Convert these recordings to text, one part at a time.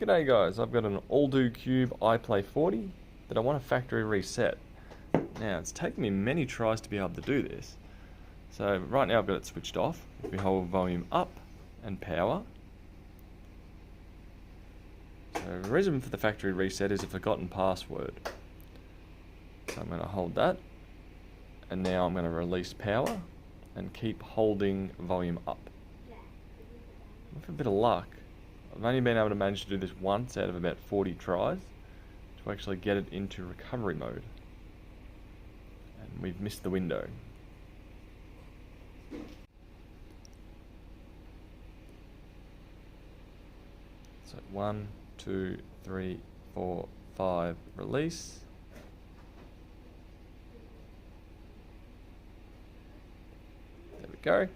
G'day guys, I've got an Alldocube iplay40 that I want to factory reset. Now it's taken me many tries to be able to do this. So right now I've got it switched off. If we hold volume up and power. So the reason for the factory reset is a forgotten password. So I'm going to hold that, and now I'm going to release power and keep holding volume up. With a bit of luck, I've only been able to manage to do this once out of about 40 tries to actually get it into recovery mode. And we've missed the window. So 1, 2, 3, 4, 5, release. There we go.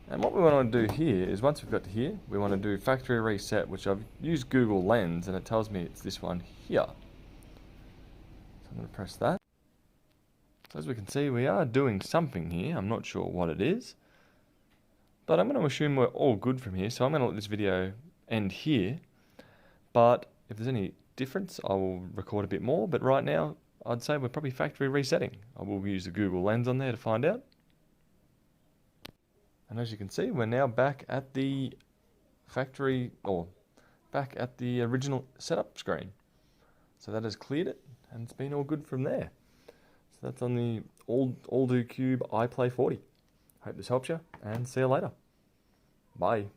And what we want to do here is, once we've got to here, we want to do factory reset, which I've used Google Lens and it tells me it's this one here. So I'm going to press that. So as we can see, we are doing something here. I'm not sure what it is, but I'm going to assume we're all good from here. So I'm going to let this video end here, but if there's any difference, I will record a bit more. But right now, I'd say we're probably factory resetting. I will use the Google Lens on there to find out. And as you can see, we're now back at the factory, or back at the original setup screen. So that has cleared it, and it's been all good from there. So that's on the Alldocube iplay40. Hope this helps you, and see you later. Bye.